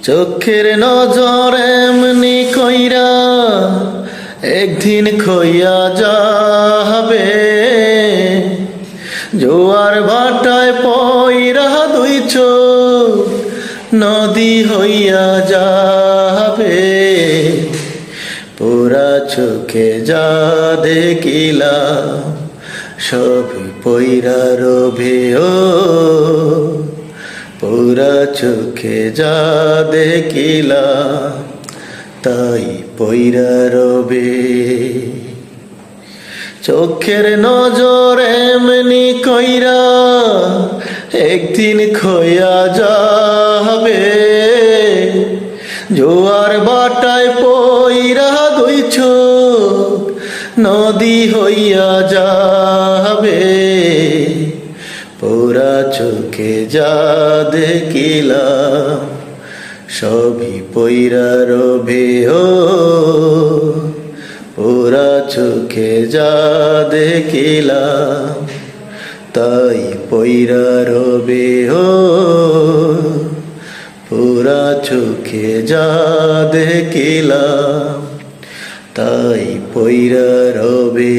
চোখের নজর এমনি কইরা একদিন খইয়া যাবে, জোয়ার ভাটায় পইরা দুই চোখ নদী হইয়া যাবে। পুরা চোখে যা দেখিলা সব পইরা রবে, ও পুরা চোখে যা দেখিলা তাই পইরা রবে। চোখের নজর এমনি কইরা একদিন খইয়া যাবে, জোয়ার বাটায় পইরা দুই চোখ নদী হইয়া যাবে। পুরা চোখে যা দেখিলাম সবই পইরা রবে, ও পুরা চোখে যা দেখিলাম তাই পইরা রবে, ও পুরা চোখে যা দেখিলাম তাই পইরা রবে।